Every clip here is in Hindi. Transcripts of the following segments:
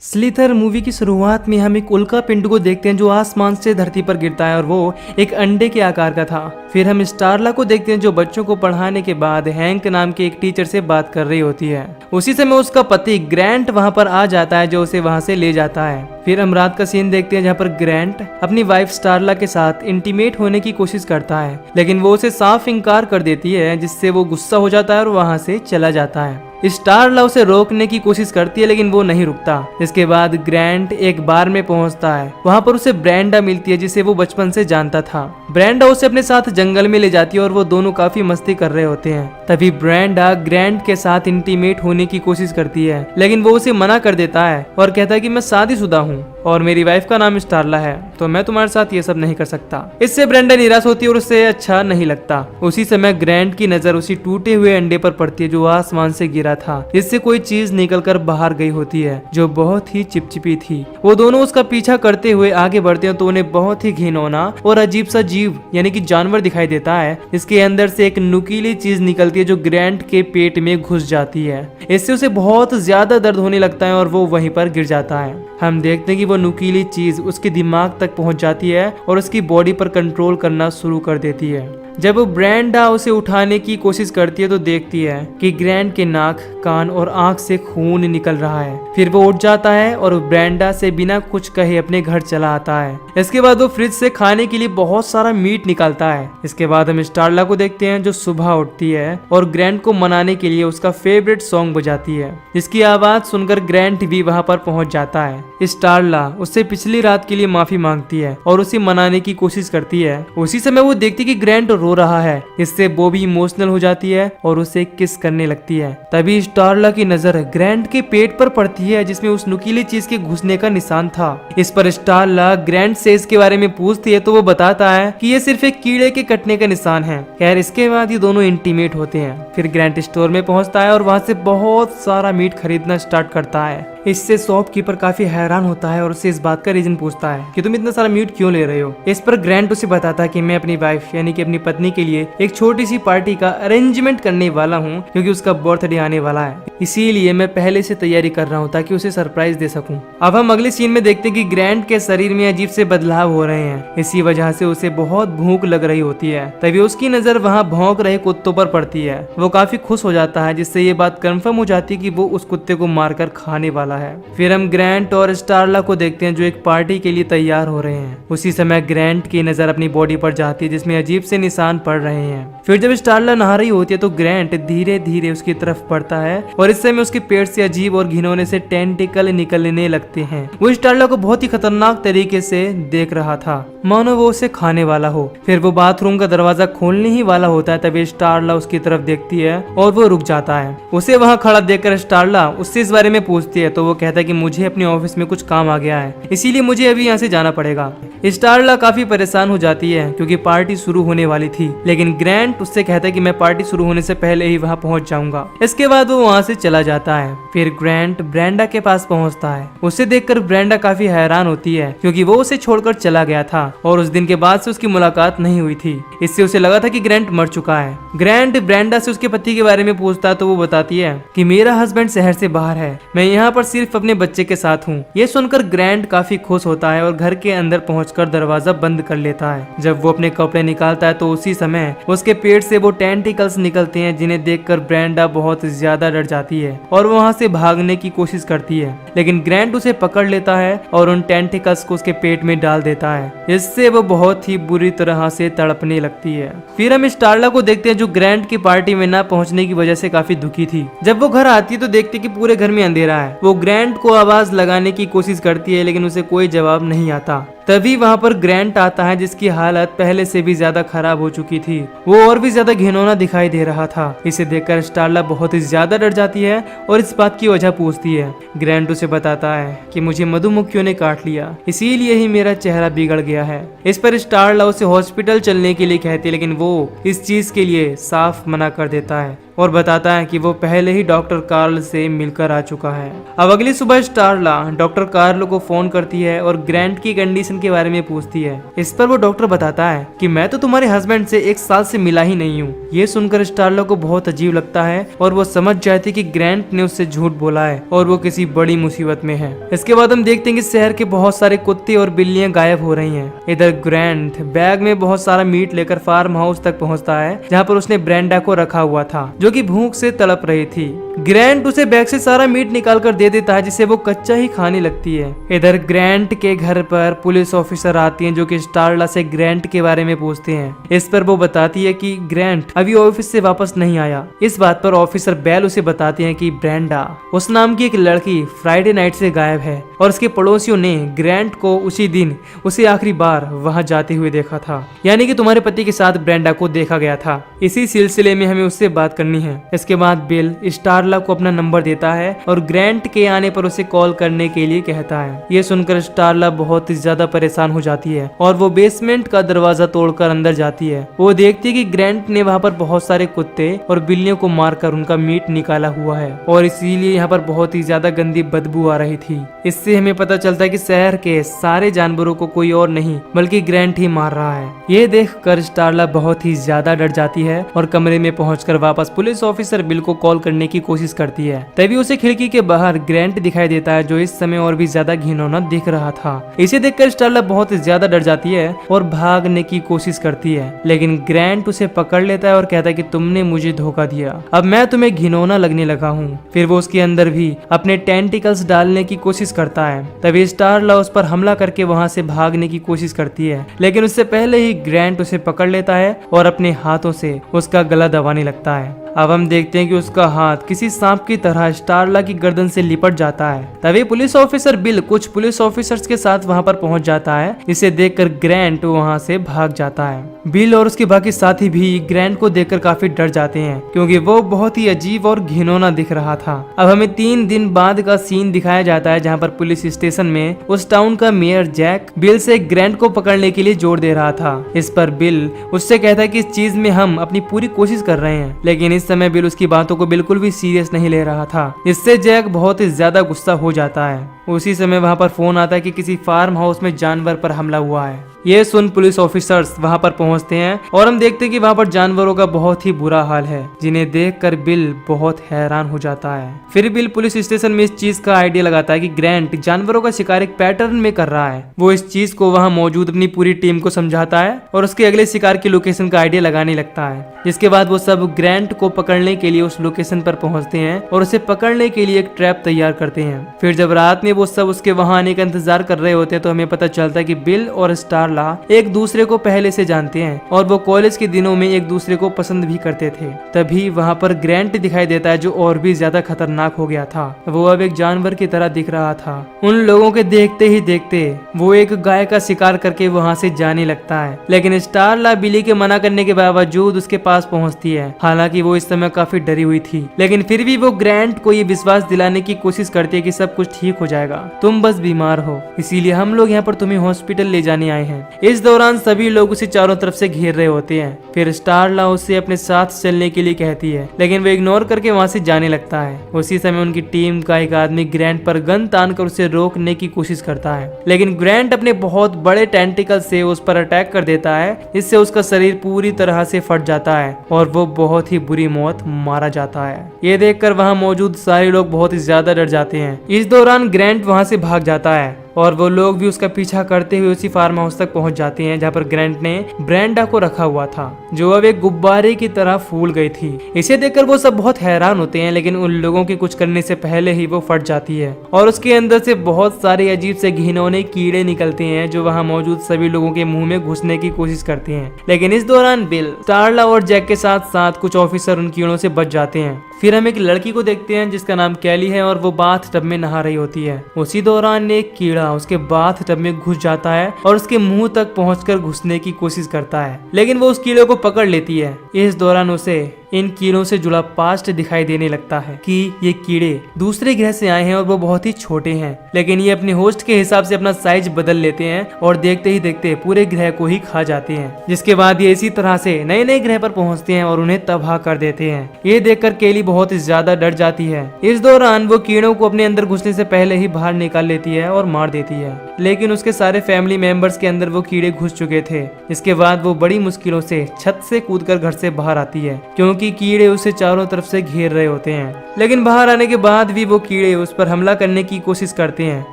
स्लिथर मूवी की शुरुआत में हम एक उल्का पिंड को देखते हैं जो आसमान से धरती पर गिरता है और वो एक अंडे के आकार का था। फिर हम स्टारला को देखते हैं जो बच्चों को पढ़ाने के बाद हैंक नाम के एक टीचर से बात कर रही होती है। उसी समय उसका पति ग्रैंट वहां पर आ जाता है जो उसे वहां से ले जाता है। फिर हम रात का सीन देखते हैं जहाँ पर ग्रैंट अपनी वाइफ स्टारला के साथ इंटीमेट होने की कोशिश करता है, लेकिन वो उसे साफ इनकार कर देती है, जिससे वो गुस्सा हो जाता है और वहां से चला जाता है। स्टारला उसे रोकने की कोशिश करती है लेकिन वो नहीं रुकता। इसके बाद ग्रैंट एक बार में पहुंचता है। वहां पर उसे ब्रेंडा मिलती है जिसे वो बचपन से जानता था। ब्रेंडा उसे अपने साथ जंगल में ले जाती है और वो दोनों काफी मस्ती कर रहे होते हैं। तभी ब्रेंडा ग्रैंट के साथ इंटीमेट होने की कोशिश करती है, लेकिन वो उसे मना कर देता है और कहता है कि मैं शादीशुदा हूँ और मेरी वाइफ का नाम स्टारला है, तो मैं तुम्हारे साथ ये सब नहीं कर सकता। इससे ब्रेंडा निराश होती है और उसे अच्छा नहीं लगता। उसी समय ग्रैंट की नजर उसी टूटे हुए अंडे पर पड़ती है जो आसमान से गिरा था, जिससे कोई चीज निकलकर बाहर गई होती है जो बहुत ही चिपचिपी थी। वो दोनों उसका पीछा करते हुए आगे बढ़ते हैं तो उन्हें बहुत ही घिनौना और अजीब सा जीव यानी कि जानवर दिखाई देता है। इसके अंदर से एक नुकीली चीज निकलती है जो ग्रैंट के पेट में घुस जाती है। इससे उसे बहुत ज्यादा दर्द होने लगता है और वो वहीं पर गिर जाता है। हम देखते हैं कि वो नुकीली चीज उसके दिमाग तक पहुंच जाती है और उसकी बॉडी पर कंट्रोल करना शुरू कर देती है। जब वो ब्रेंडा उसे उठाने की कोशिश करती है तो देखती है कि ग्रैंट के नाक, कान और आंख से खून निकल रहा है। फिर वो उठ जाता है और ब्रेंडा से बिना कुछ कहे अपने घर चला आता है। इसके बाद वो फ्रिज से खाने के लिए बहुत सारा मीट निकालता है। इसके बाद हम स्टारला को देखते हैं जो सुबह उठती है और ग्रैंट को मनाने के लिए उसका फेवरेट सॉन्ग बजाती है, जिसकी आवाज सुनकर ग्रैंट भी वहां पर पहुंच जाता है। स्टारला उससे पिछली रात के लिए माफी मांगती है और उसे मनाने की कोशिश करती है। उसी समय वो देखती कि ग्रैंट रो रहा है। इससे वो भी इमोशनल हो जाती है और उसे किस करने लगती है। तभी स्टारला की नजर ग्रैंट के पेट पर पड़ती है जिसमें उस नुकीली चीज के घुसने का निशान था। इस पर स्टारला ग्रैंट से इसके बारे में पूछती है तो वो बताता है कि ये सिर्फ एक कीड़े के कटने का निशान है। खैर इसके बाद ये दोनों इंटीमेट होते हैं। फिर ग्रैंट स्टोर में पहुंचता है और वहां से बहुत सारा मीट खरीदना स्टार्ट करता है। इससे शॉपकीपर काफी हैरान होता है और उससे इस बात का रीजन पूछता है कि तुम इतना सारा मीट क्यों ले रहे हो। इस पर ग्रैंट उसे बताता है कि मैं अपनी वाइफ यानी कि अपनी पत्नी के लिए एक छोटी सी पार्टी का अरेंजमेंट करने वाला हूँ क्योंकि उसका बर्थडे आने वाला है, इसीलिए मैं पहले से तैयारी कर रहा हूँ ताकि उसे सरप्राइज दे सकूं। अब हम अगले सीन में देखते हैं कि ग्रैंट के शरीर में अजीब से बदलाव हो रहे हैं। इसी वजह से उसे बहुत भूख लग रही होती है। तभी उसकी नजर वहाँ भौंक रहे कुत्तों पर पड़ती है। वो काफी खुश हो जाता है, जिससे ये बात कंफर्म हो जाती है कि वो उस कुत्ते को मारकर खाने वाला है। फिर हम ग्रैंट और स्टारला को देखते हैं जो एक पार्टी के लिए तैयार हो रहे हैं। उसी समय ग्रैंट की नजर अपनी बॉडी पर जाती है जिसमें अजीब से निशान पड़ रहे हैं। फिर जब स्टारला नहा रही होती है तो ग्रैंट धीरे धीरे उसकी तरफ बढ़ता है और इस समय उसके पेट से अजीब और घिनौने से टेंटिकल निकलने लगते हैं। वो स्टारला को बहुत ही खतरनाक तरीके से देख रहा था, मानो वो उसे खाने वाला हो। फिर वो बाथरूम का दरवाजा खोलने ही वाला होता है, तभी स्टारला उसकी तरफ देखती है और वो रुक जाता है। उसे वहाँ खड़ा देखकर स्टारला उससे इस बारे में पूछती है तो वो कहता है कि मुझे अपने ऑफिस में कुछ काम आ गया है, इसीलिए मुझे अभी यहाँ से जाना पड़ेगा। स्टारला काफी परेशान हो जाती है क्योंकि पार्टी शुरू होने वाली थी, लेकिन ग्रैंट उससे कहता है कि मैं पार्टी शुरू होने से पहले ही वहाँ पहुँच जाऊंगा। इसके बाद वो वहाँ से चला जाता है। फिर ग्रैंट ब्रेंडा के पास पहुँचता है। उसे देखकर ब्रेंडा काफी हैरान होती है क्योंकि वो उसे छोड़कर चला गया था और उस दिन के बाद से उसकी मुलाकात नहीं हुई थी। इससे उसे लगा था कि ग्रैंट मर चुका है। ग्रैंट ब्रेंडा से उसके पति के बारे में पूछता तो वो बताती है कि मेरा हस्बैंड शहर से बाहर है, मैं यहाँ पर सिर्फ अपने बच्चे के साथ हूँ। ये सुनकर ग्रैंट काफी खुश होता है और घर के अंदर पहुंचकर दरवाजा बंद कर लेता है। जब वो अपने कपड़े निकालता है तो उसी समय उसके पेट से वो टेंटिकल्स निकलते हैं, जिन्हें देखकर ब्रेंडा बहुत ज्यादा डर जाती है और वहाँ से भागने की कोशिश करती है, लेकिन ग्रैंट उसे पकड़ लेता है और उन टेंटिकल्स को उसके पेट में डाल देता है। इससे वो बहुत ही बुरी तरह से तड़पने लगती है। फिर हम स्टारला को देखते हैं जो ग्रैंट की पार्टी में ना पहुंचने की वजह से काफी दुखी थी। जब वो घर आती है तो देखती कि पूरे घर में अंधेरा है। वो ग्रैंट को आवाज लगाने की कोशिश करती है लेकिन उसे कोई जवाब नहीं आता। तभी वहाँ पर ग्रैंट आता है जिसकी हालत पहले से भी ज्यादा खराब हो चुकी थी। वो और भी ज्यादा घिनौना दिखाई दे रहा था। इसे देखकर स्टारला बहुत ही ज्यादा डर जाती है और इस बात की वजह पूछती है। ग्रैंट उसे बताता है कि मुझे मधुमक्खियों ने काट लिया, इसीलिए ही मेरा चेहरा बिगड़ गया है। इस पर स्टारला उसे हॉस्पिटल चलने के लिए कहती है, लेकिन वो इस चीज के लिए साफ मना कर देता है और बताता है कि वो पहले ही डॉक्टर कार्ल से मिलकर आ चुका है। अब अगली सुबह स्टारला डॉक्टर कार्ल को फोन करती है और ग्रैंट की कंडीशन के बारे में पूछती है। इस पर वो डॉक्टर बताता है कि मैं तो तुम्हारे हस्बैंड से 1 साल से मिला ही नहीं हूँ। ये सुनकर स्टारला को बहुत अजीब लगता है और वो समझ जाती कि ग्रैंट ने उससे झूठ बोला है और वो किसी बड़ी मुसीबत में है। इसके बाद हम देखते हैं कि शहर के बहुत सारे कुत्ते और बिल्लियां गायब हो रही हैं। इधर ग्रैंट बैग में बहुत सारा मीट लेकर फार्म हाउस तक पहुंचता है जहां पर उसने ब्रेंडा को रखा हुआ था जो कि भूख से तड़प रही थी। ग्रैंट उसे बैग से सारा मीट निकाल कर दे देता है जिसे वो कच्चा ही खाने लगती है। इधर ग्रैंट के घर पर पुलिस ऑफिसर आती हैं जो कि स्टारला से ग्रैंट के बारे में पूछते हैं। इस पर वो बताती है कि ग्रैंट अभी ऑफिस से वापस नहीं आया। इस बात पर ऑफिसर बेल उसे बताते हैं कि ब्रेंडा उस नाम की एक लड़की फ्राइडे नाइट से गायब है और उसके पड़ोसियों ने ग्रैंट को उसी दिन उसे आखिरी बार वहां जाते हुए देखा था, यानी कि तुम्हारे पति के साथ ब्रेंडा को देखा गया था। इसी सिलसिले में हमें उससे बात करनी है। इसके बाद बिल स्टारला को अपना नंबर देता है और ग्रैंट के आने पर उसे कॉल करने के लिए कहता है। ये सुनकर स्टारला बहुत ही ज्यादा परेशान हो जाती है और वो बेसमेंट का दरवाजा तोड़कर अंदर जाती है। वो देखती है कि ग्रैंट ने वहाँ पर बहुत सारे कुत्ते और बिल्लियों को मारकर उनका मीट निकाला हुआ है और इसीलिए यहाँ पर बहुत ही ज्यादा गंदी बदबू आ रही थी। इससे हमें पता चलता है कि शहर के सारे जानवरों को कोई और नहीं बल्कि ग्रैंट ही मार रहा है। ये देखकर स्टारला बहुत ही ज्यादा डर जाती है और कमरे में पहुंचकर वापस पुलिस ऑफिसर बिल को कॉल करने की कोशिश करती है। तभी उसे खिड़की के बाहर ग्रैंट दिखाई देता है जो इस समय और भी ज्यादा घिनौना दिख रहा था। इसे देखकर स्टारला बहुत ज्यादा डर जाती है और भागने की कोशिश करती है, लेकिन ग्रैंट उसे पकड़ लेता है और कहता है कि तुमने मुझे धोखा दिया, अब मैं तुम्हें घिनौना लगने लगा हूँ। फिर वो उसके अंदर भी अपने टेंटिकल्स डालने की कोशिश करता है। तभी स्टारला उस पर हमला करके वहाँ से भागने की कोशिश करती है, लेकिन उससे पहले ही ग्रैंट उसे पकड़ लेता है और अपने हाथों से उसका गला दबाने लगता है। अब हम देखते हैं कि उसका हाथ किसी सांप की तरह स्टारला की गर्दन से लिपट जाता है। तभी पुलिस ऑफिसर बिल कुछ पुलिस ऑफिसर्स के साथ वहां पर पहुंच जाता है। इसे देखकर ग्रैंट वहां से भाग जाता है। बिल और उसके बाकी साथी भी ग्रैंट को देखकर काफी डर जाते हैं क्योंकि वो बहुत ही अजीब और घिनौना दिख रहा था। अब हमें 3 दिन बाद का सीन दिखाया जाता है जहाँ पर पुलिस स्टेशन में उस टाउन का मेयर जैक बिल से ग्रैंट को पकड़ने के लिए जोर दे रहा था। इस पर बिल उससे कहता है कि इस चीज में हम अपनी पूरी कोशिश कर रहे हैं, लेकिन इस समय बिल उसकी बातों को बिल्कुल भी सीरियस नहीं ले रहा था। इससे जैक बहुत ही ज्यादा गुस्सा हो जाता है। उसी समय वहां पर फोन आता है कि किसी फार्म हाउस में जानवर पर हमला हुआ है। ये सुन पुलिस ऑफिसर्स वहां पर पहुंचते हैं और हम देखते हैं कि वहां पर जानवरों का बहुत ही बुरा हाल है, जिन्हें देखकर बिल बहुत हैरान हो जाता है। फिर बिल पुलिस स्टेशन में इस चीज का आइडिया लगाता है कि ग्रैंट जानवरों का शिकार एक पैटर्न में कर रहा है। वो इस चीज को वहां मौजूद अपनी पूरी टीम को समझाता है और उसके अगले शिकार की लोकेशन का आइडिया लगाने लगता है। जिसके बाद वो सब ग्रैंट को पकड़ने के लिए उस लोकेशन पर पहुंचते हैं और उसे पकड़ने के लिए एक ट्रैप तैयार करते हैं। फिर जब रात में वो सब उसके वहां आने का इंतजार कर रहे होते हैं तो हमें पता चलता है कि बिल और स्टारला एक दूसरे को पहले से जानते हैं और वो कॉलेज के दिनों में एक दूसरे को पसंद भी करते थे। तभी वहां पर ग्रैंट दिखाई देता है जो और भी ज्यादा खतरनाक हो गया था। वो अब एक जानवर की तरह दिख रहा था। उन लोगों के देखते ही देखते वो एक गाय का शिकार करके वहां से जाने लगता है, लेकिन स्टारला बिली के मना करने के बावजूद उसके पास पहुंचती है। हालांकि वो इस समय काफी डरी हुई थी, लेकिन फिर भी वो ग्रैंट को ये विश्वास दिलाने की कोशिश करती है कि सब कुछ ठीक हो जाएगा, तुम बस बीमार हो, इसीलिए हम लोग यहाँ पर तुम्हें हॉस्पिटल ले जाने आए हैं। इस दौरान सभी लोग उसे चारों तरफ से घेर रहे होते हैं। फिर स्टारला उसे अपने साथ चलने के लिए कहती है, लेकिन वो इग्नोर करके वहां से जाने लगता है। उसी समय उनकी टीम का एक आदमी ग्रैंट पर गन तानकर उसे रोकने की कोशिश करता है, लेकिन ग्रैंट अपने बहुत बड़े टेंटिकल से उस पर अटैक कर देता है। इससे उसका शरीर पूरी तरह से फट जाता है और वो बहुत ही बुरी मौत मारा जाता है। ये देखकर वहां मौजूद सारे लोग बहुत ही ज्यादा डर जाते हैं। इस दौरान ग्रैंट वहां से भाग जाता है और वो लोग भी उसका पीछा करते हुए उसी फार्म हाउस तक पहुंच जाते हैं जहां पर ग्रैंट ने ब्रेंडा को रखा हुआ था, जो अब एक गुब्बारे की तरह फूल गई थी। इसे देखकर वो सब बहुत हैरान होते हैं, लेकिन उन लोगों के कुछ करने से पहले ही वो फट जाती है और उसके अंदर से बहुत सारे अजीब से घिनौने कीड़े निकलते हैं जो वहां मौजूद सभी लोगों के मुंह में घुसने की कोशिश करते हैं। लेकिन इस दौरान बिल, स्टारला और जैक के साथ साथ कुछ ऑफिसर उन कीड़ों से बच जाते हैं। फिर हम एक लड़की को देखते हैं जिसका नाम कैली है और वो बाथ टब में नहा रही होती है। उसी दौरान एक कीड़ा उसके बाथ टब में घुस जाता है और उसके मुंह तक पहुंचकर घुसने की कोशिश करता है, लेकिन वो उस कीड़े को पकड़ लेती है। इस दौरान उसे इन कीड़ों से जुड़ा पास्ट दिखाई देने लगता है कि ये कीड़े दूसरे ग्रह से आए हैं और वो बहुत ही छोटे हैं, लेकिन ये अपने होस्ट के हिसाब से अपना साइज बदल लेते हैं और देखते ही देखते पूरे ग्रह को ही खा जाते हैं, जिसके बाद ये इसी तरह से नए नए ग्रह पर पहुंचते हैं और उन्हें तबाह कर देते हैं। ये देखकर केली बहुत ही ज्यादा डर जाती है। इस दौरान वो कीड़ों को अपने अंदर घुसने से पहले ही बाहर निकाल लेती है और मार देती है, लेकिन उसके सारे फैमिली मेंबर्स के अंदर वो कीड़े घुस चुके थे। इसके बाद वो बड़ी मुश्किलों से छत से कूदकर घर से बाहर आती है, क्योंकि कीड़े उसे चारों तरफ से घेर रहे होते हैं। लेकिन बाहर आने के बाद भी वो कीड़े उस पर हमला करने की कोशिश करते हैं,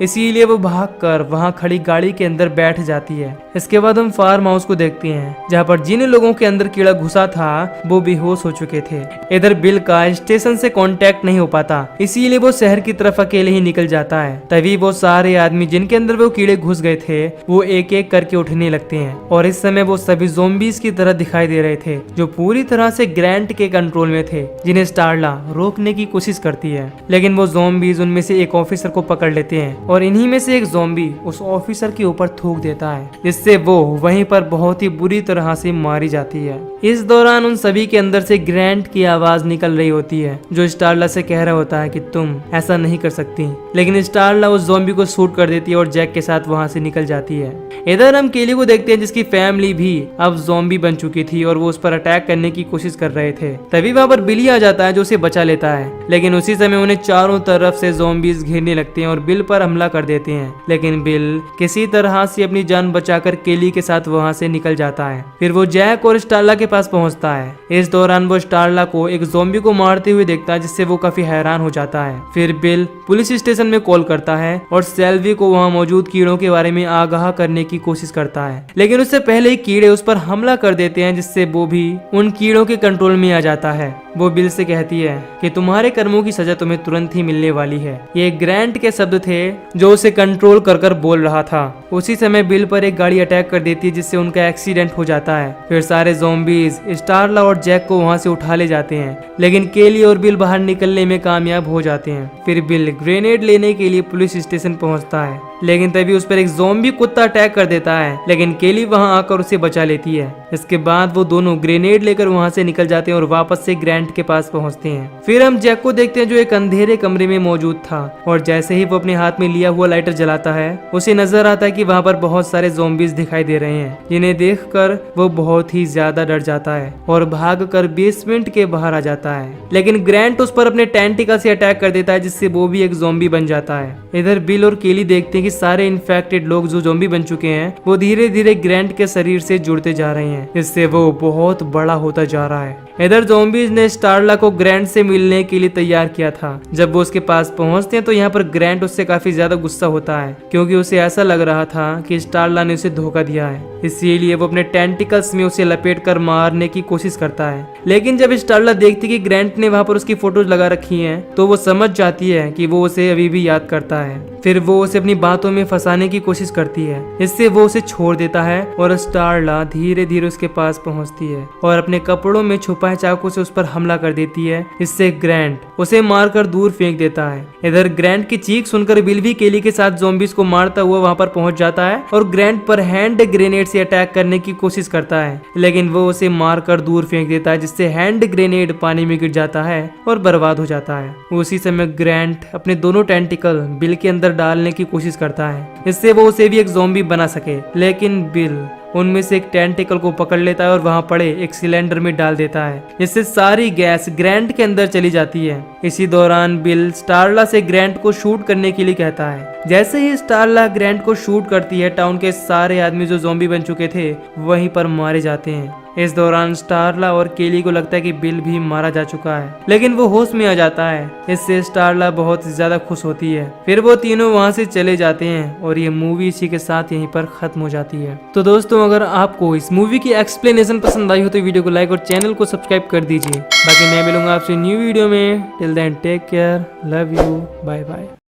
इसीलिए वो भागकर वहां खड़ी गाड़ी के अंदर बैठ जाती है। इसके बाद हम फार्म हाउस को देखते हैं, जहाँ पर जिन लोगों के अंदर कीड़ा घुसा था वो बेहोश हो चुके थे। इधर बिल का स्टेशन से कांटेक्ट नहीं हो पाता, इसीलिए वो शहर की तरफ अकेले ही निकल जाता है। तभी वो सारे आदमी जिनके अंदर वो कीड़े घुस गए थे वो एक एक करके उठने लगते हैं, और इस समय वो सभी ज़ॉम्बीज़ की तरह दिखाई दे रहे थे, जो पूरी तरह से ग्रैंट के कंट्रोल में थे, जिन्हें स्टारला रोकने की कोशिश करती है। लेकिन वो ज़ॉम्बीज़ उनमें से एक ऑफिसर को पकड़ लेते हैं और इन्हीं में से एक ज़ॉम्बी उस ऑफिसर के ऊपर थूक देता है, जिससे वो वहीं पर बहुत ही बुरी तरह से मारी जाती है। इस दौरान उन सभी के अंदर से ग्रैंट की आवाज निकल रही होती है, जो स्टारला से कह रहा होता है कि तुम ऐसा नहीं कर सकती। लेकिन स्टारला उस ज़ॉम्बी को शूट कर देती है और जैक के साथ वहां से निकल जाती है। इधर हम केली को देखते हैं, जिसकी फैमिली भी अब ज़ॉम्बी बन चुकी थी और वो उस पर अटैक करने की कोशिश कर रहे थे। तभी वहां पर बिली आ जाता है, जो उसे बचा लेता है, लेकिन उसी समय उन्हें चारों तरफ से ज़ॉम्बीज़ घेरने लगते हैं और बिल पर हमला कर देते हैं। लेकिन बिल किसी तरह से अपनी जान बचाकर केली के साथ वहां से निकल जाता है। फिर वो जैक और स्टारला के पास पहुंचता है। इस दौरान वो स्टारला को एक ज़ॉम्बी को मारते हुए देखता है, जिससे वो काफी हैरान हो जाता है। फिर बिल पुलिस स्टेशन में कॉल करता है और सेल्वी को वहां मौजूद कीड़ों के बारे में आगाह करने की कोशिश करता है, लेकिन उससे पहले ही कीड़े उस पर हमला कर देते हैं, जिससे वो भी उन कीड़ों के कंट्रोल में आ जाता है। वो बिल से कहती है कि तुम्हारे कर्मों की सजा तुम्हें तुरंत ही मिलने वाली है। ये ग्रैंट के शब्द थे जो उसे कंट्रोल कर कर बोल रहा था। उसी समय बिल पर एक गाड़ी अटैक कर देती है, जिससे उनका एक्सीडेंट हो जाता है। फिर सारे ज़ॉम्बीज स्टारला और जैक को वहां से उठा ले जाते हैं, लेकिन केली और बिल बाहर निकलने में कामयाब हो जाते हैं। फिर बिल ग्रेनेड लेने के लिए पुलिस स्टेशन पहुंचता है, लेकिन तभी उस पर एक ज़ॉम्बी कुत्ता अटैक कर देता है, लेकिन केली वहां आकर उसे बचा लेती है। इसके बाद वो दोनों ग्रेनेड लेकर वहां से निकल जाते हैं और वापस से ग्रैंट के पास पहुंचते हैं। फिर हम जैक को देखते हैं, जो एक अंधेरे कमरे में मौजूद था, और जैसे ही वो अपने हाथ में लिया हुआ लाइटर जलाता है, उसे नजर आता है कि वहां पर बहुत सारे ज़ॉम्बीज दिखाई दे रहे हैं, जिन्हें देखकर वो बहुत ही ज्यादा डर जाता है और भागकर बेसमेंट के बाहर आ जाता है। लेकिन ग्रैंट उस पर अपने टेंटिकल से अटैक कर देता है, जिससे वो भी एक ज़ॉम्बी बन जाता है। इधर बिल और केली देखते हैं कि सारे इन्फेक्टेड लोग जो ज़ॉम्बी बन चुके हैं वो धीरे धीरे ग्रैंट के शरीर से जुड़ते जा रहे हैं, जिससे वो बहुत बड़ा होता जा रहा है। इधर ज़ॉम्बीज ने स्टारला को ग्रैंट से मिलने के लिए तैयार किया था। जब वो उसके पास पहुंचते हैं तो यहाँ पर ग्रैंट उससे काफी ज्यादा गुस्सा होता है, क्योंकि उसे ऐसा लग रहा था कि स्टारला ने उसे धोखा दिया है। इसीलिए वो अपने टेंटिकल्स में उसे लपेटकर मारने की कोशिश करता है। लेकिन जब स्टारला देखती कि ग्रैंट ने वहाँ पर उसकी फोटोज लगा रखी हैं, तो वो समझ जाती है कि वो उसे अभी भी याद करता है। फिर वो उसे अपनी बातों में फंसाने की कोशिश करती है, इससे वो उसे छोड़ देता है और स्टारला धीरे धीरे उसके पास पहुंचती है और अपने कपड़ों में छुपाए चाकू से उस पर हमला कर देती है। इससे ग्रैंट उसे मारकर दूर फेंक देता है। इधर ग्रैंट की चीख सुनकर बिल भी केली के साथ ज़ॉम्बीज को मारता हुआ वहां पर पहुंच जाता है और ग्रैंट पर हैंड ग्रेनेड से अटैक करने की कोशिश करता है, लेकिन वो उसे मारकर दूर फेंक देता है, जिससे हैंड ग्रेनेड पानी में गिर जाता है और बर्बाद हो जाता है। उसी समय ग्रैंट अपने दोनों टेंटिकल बिल के अंदर डालने की कोशिश करता है, इससे वो उसे भी एक ज़ॉम्बी बना सके, लेकिन बिल उनमें से एक टेंटिकल को पकड़ लेता है और वहां पड़े एक सिलेंडर में डाल देता है, जिससे सारी गैस ग्रैंट के अंदर चली जाती है। इसी दौरान बिल स्टारला से ग्रैंट को शूट करने के लिए कहता है। जैसे ही स्टारला ग्रैंट को शूट करती है, टाउन के सारे आदमी जो ज़ॉम्बी बन चुके थे वहीं पर मारे जाते हैं। इस दौरान स्टारला और केली को लगता है कि बिल भी मारा जा चुका है, लेकिन वो होश में आ जाता है। इससे स्टारला बहुत ज्यादा खुश होती है। फिर वो तीनों वहां से चले जाते हैं और ये मूवी इसी के साथ यहीं पर खत्म हो जाती है। तो दोस्तों, अगर आपको इस मूवी की एक्सप्लेनेशन पसंद आई हो तो वीडियो को लाइक और चैनल को सब्सक्राइब कर दीजिए। बाकी मैं मिलूंगा आपसे न्यू वीडियो में। Till then take care, love you, bye bye.